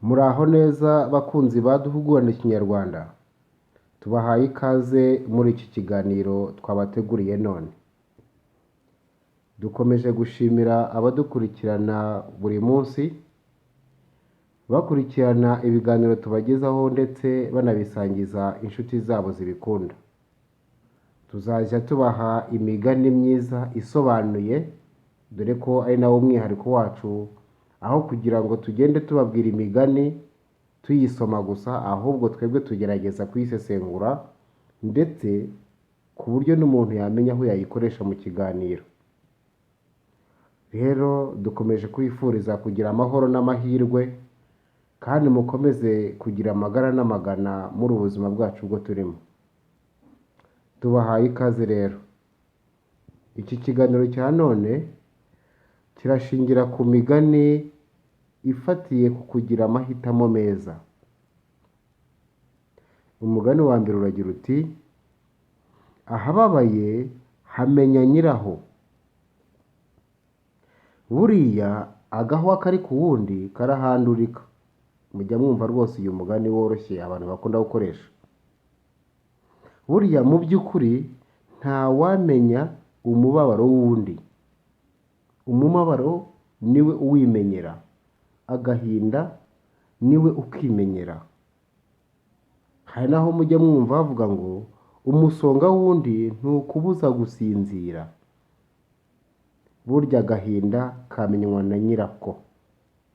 Muraho neza bakunzi baduhugurana ikinyarwanda, tubahaye ikaze muri iki kiganiro twabateguriye none. Dukomeje gushimira abadukurikirana buri munsi, bakurikirana ibiganiro tubagezaho ndetse banabisangiza inshuti zabo zibikunda. Tuzajya tubaha imigani myiza isobanuye, dore ko ari nawo umwihariko wacu, aho kugira ngo tugende tubabwira imigani tuyisoma gusa, ahubwo twebwe tugerageza kuyisesengura ndetse ku buryo n'umuntu yamenya aho yayikoresha mu kiganiro. Rero dukomeje kwifuriza kugira amahoro n'amahirwe, kandi mukomeze kugira amagara n'amagana muri ubuzima bwacu ubwo turimo. Tubahaye ikaze rero. Iki kiganiro cya none kirashingira ku migani ifatiye ku kugira amahitamo meza. Umugani wa mbere uragira uti: ahababaye hamenya nyiraho. Buriya agahwa kari ku wundi karahandurika. Mujya mwumva rwose uyu mugani woroshye abantu bakunda gukoresha. Buriya mu by'ukuri nta wamenya umubabaro w'undi. Umubabaro niwe uwimenyera, agahinda niwe ukimenyera. Hari naho mujya mwumva bavuga ngo umusonga w'undi ntukubuza gusinzira. Burya agahinda kamenywa na nyirako.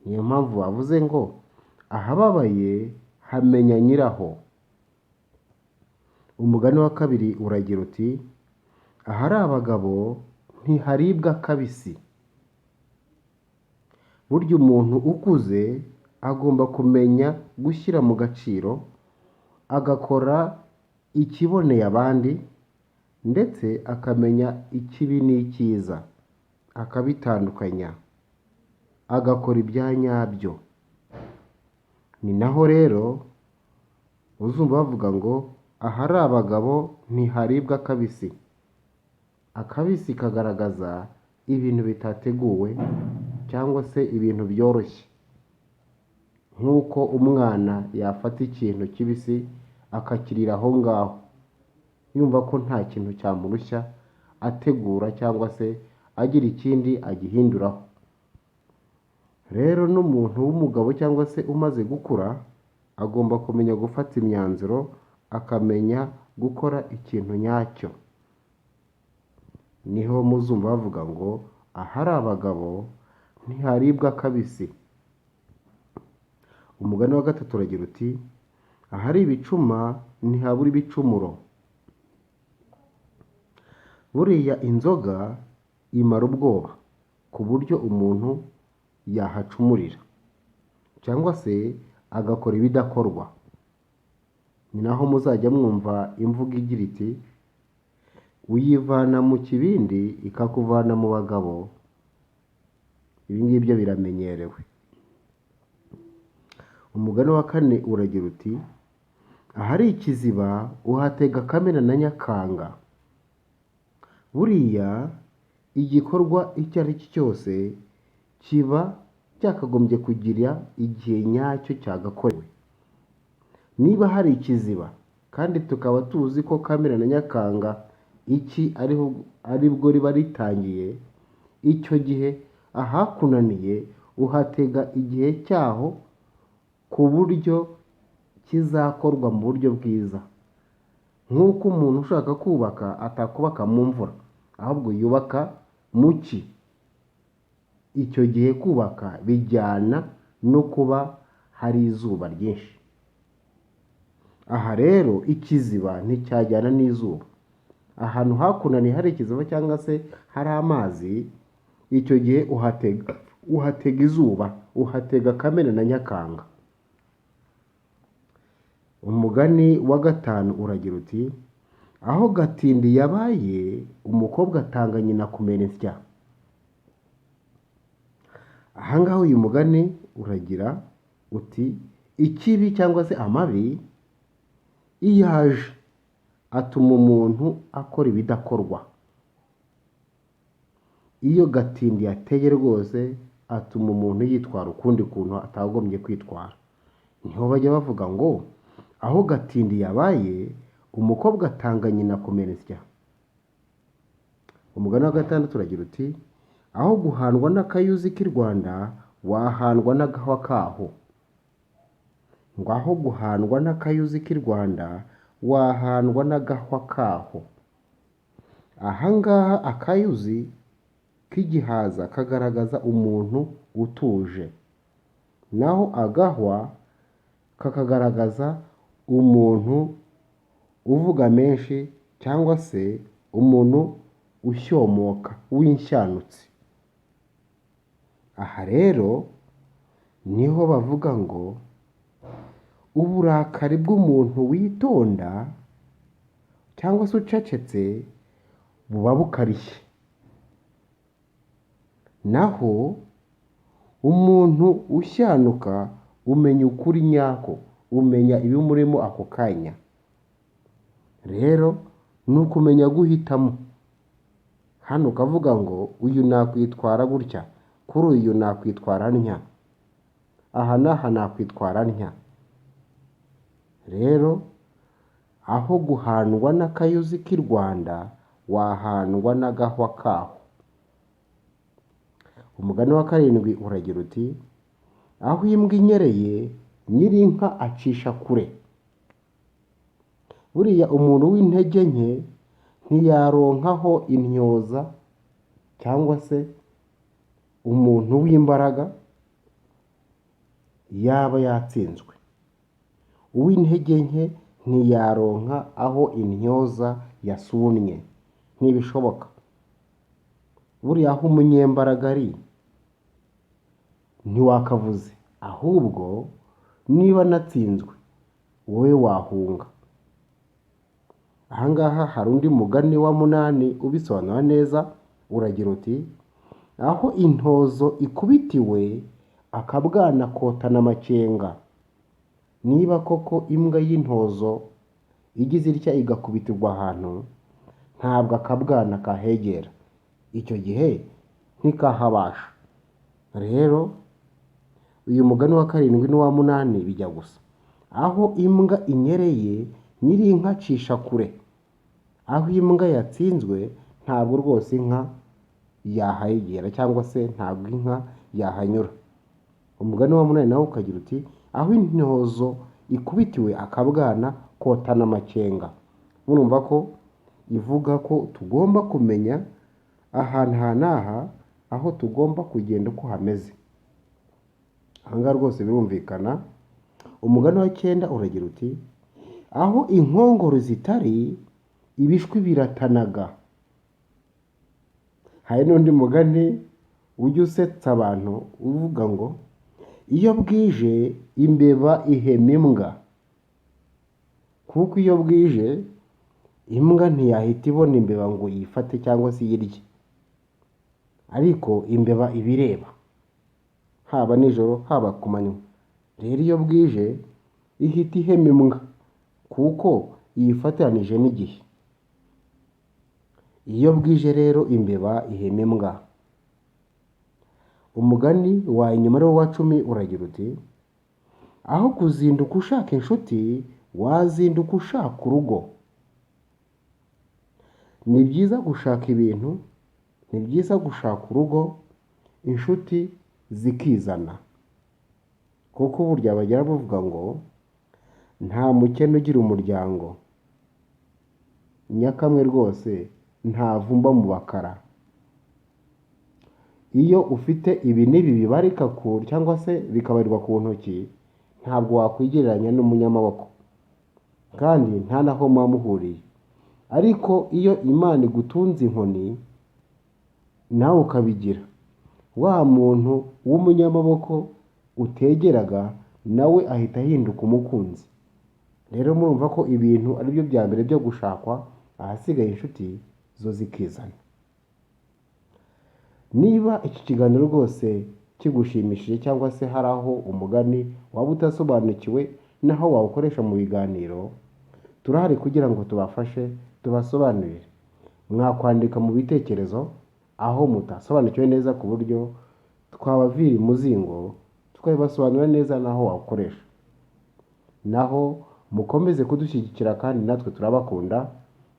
Niyo mpamvu bavuze ngo ahababaye hamenya nyiraho. Umugani wa kabiri uragira uti: ahari abagabo ntiharibwa kabisi. Burya umuntu ukuze agomba kumenya gushyira mu gaciro, agakora ikiboneye abandi, ndetse akamenya ikibi n'icyiza, akabitandukanya, agakora ibya nyabyo. Ni naho rero uzumva bavuga ngo ahari abagabo ntiharibwa kabisi. Akabisi kagaragaza ibintu bitateguwe cyangwa se ibintu byoroshye, nk'uko umwana yafata ikintu kibisi akakirira aho ngaho yumva ko nta kintu cyamurushya ategura cyangwa se agira ikindi agihinduraho. Rero n'umuntu w'umugabo cyangwa se umaze gukura agomba kumenya gufata imyanzuro, akamenya gukora ikintu nyacyo. Niho muzumva bavuga ngo ahari abagabo ntiharibwa kabisi. Umugani wa gatatu uragira uti: ahari ibicuma ntihabura ibicumuro. Buriya inzoga imara ubwoba ku buryo umuntu yahacumurira cyangwa se agakora ibidakorwa. Ni naho muzajya mwumva imvugo igira iti: uyivana mu kibindi ikakuvana mu bagabo. Ibi ngibyo biramenyerewe. Umugani wa kane uragira uti: ahari ikiziba uhatega kamena na nyakanga. Buriya igikorwa icyo ari cyo cyose kiba cyakagombye kugira igihe nyacyo cyagakorewe. Niba hari ikiziba kandi tukaba tuzi ko kamena na nyakanga aribwo riba ritangiye, icyo gihe ahakunaniye uhatega igihe cyaho ku buryo kizakorwa mu buryo bwiza. Nk'uko umuntu ushaka kubaka atakubaka mu mvura, ahubwo yubaka mu cyi. Icyo gihe kubaka bijyana no kuba hari izuba ryinshi. Aha rero ikiziba nticyajyana n'izuba. Ahantu hakunaniye hari ikiziba cyangwa se hari amazi, icyo gihe uhatega izuba, uhatega kamena na nyakanga. Umugani wa gatanu uragira uti: aho gatindi yabaye umukobwa atanga nyina kumena insya. Aha ngaho uyu mugani uragira uti: ikibi cyangwa se amabi iyo aje atuma umuntu akora ibidakorwa. Iyo gatindi yateye rwose atuma umuntu yitwara ukundi kuntu atagombye kwitwara. niho bajya bavuga ngo aho gatindi yabaye umukobwa atanga nyina kumena isya. Umugani wa gatandatu uragira uti aho guhandwa n'akayuzi k'i Rwanda wahandwa n'agahwa kaho. Ngo aho guhandwa n'akayuzi k'i Rwanda wahandwa n'agahwa kaho. Ahangaha akayuzi k'igihaza kagaragaza umuntu utuje, naho agahwa kakagaragaza umuntu uvuga menshi cyangwa se umuntu ushyomoka w'inshanutsi. Aha rero niho bavuga ngo uburakari bw'umuntu witonda cyangwa se ucecetse buba bukarishye, naho umuntu ushyanuka umenya ukuri nyako, umenya ibimurimo ako kanya. Rero ni ukumenya guhitamo. Hano ukavuga ngo uyu nakwitwara gutya, kuri uyu nakwitwara ntya, aha n'aha nakwitwara ntya. Rero aho guhandwa n'akayuzi k'i Rwanda wahandwa n'agahwa kaho. Umugani wa karindwi uragira uti aho imbwa inyereye nyir'inka acisha kure. Buriya umuntu w'intege nke ntiyaronkaho intyoza cyangwa se umuntu w'imbaraga yaba yatsinzwe. Uw'intege nke ntiyaronka aho intyoza yasunnye, ntibishoboka. Buriya aho umunyembaraga ari ntiwakavuze, ahubwo niba natsinzwe wowe wahunga. Ahangaha hari undi mugani wa munani ubisobanura neza uragira uti aho intozo ikubitiwe akabwana kotana amakenga. Niba koko imbwa y'intozo igize itya igakubitirwa ahantu, ntabwo akabwana kahegera, icyo gihe ntikahabasha. Rero uyu mugani wa karindwi n'uwa munani bijya gusa. Aho imbwa inyereye nyir'inka acisha kure. Aho imbwa yatsinzwe ntabwo rwose inka yahegera cyangwa se ntabwo inka yahanyura. Umugani wa munani nawo ukagira uti aho intozo ikubitiwe akabwana kotana amakenga. Murumva ko ivuga ko tugomba kumenya ahantu aha n'aha aho tugomba kugenda uko hameze. Ahangaha rwose birumvikana. Umugani wa 9 uragira uti aho inkongoro zitari ibishwi biratanaga. Hari n'undi mugani ujya usetsa abantu uvuga ngo iyo bwije imbeba ihema imbwa. Kuko iyo bwije imbwa ntiyahita ibona imbeba ngo yifate cyangwa se yirye, ariko imbeba ibireba haba nijoro haba ku manywa. Rero iyo bwije ihita ihema imbwa kuko yifatanije n'igihe. Iyo bwije rero imbeba ihema imbwa. Umugani wa inyuma rero wa 10 uragira uti aho kuzinduka ushaka inshuti wazinduka ushaka urugo. Ni byiza gushaka ibintu, ni byiza gushaka urugo, inshuti zikizana. Kuko burya bagira bavuga ngo nta mukene ugira umuryango, nyakamwe rwose ntavumba mu bakara. Iyo ufite ibi n'ibi bibarika cyangwa se bikabarirwa ku ntoki, ntabwo wakwigereranya n'umunyamaboko kandi nta naho muhuriye. Ariko iyo Imana igutunze inkoni nawe ukabigira, wa muntu w'umunyamaboko utegeraga nawe ahita ahinduka umukunzi. Rero murumva ko ibintu ari byo bya mbere byo gushakwa, ahasigaye inshuti zo zikizana. Niba iki kiganiro rwose kigushimishije cyangwa se hari aho umugani waba utasobanukiwe naho wawukoresha mu biganiro, turahari kugira ngo tubafashe tubasobanurire. Mwakwandika mu bitekerezo aho mutasobanukiwe neza ku buryo twabavira imuzingo tukabibasobanurira neza naho wawukoresha. naho mukomeze kudushyigikira kandi natwe turabakunda,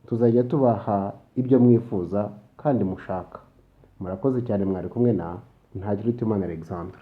tuzajya tubaha ibyo mwifuza kandi mushaka. Murakoze cyane, mwari kumwe na Ntakirutimana Alexandre.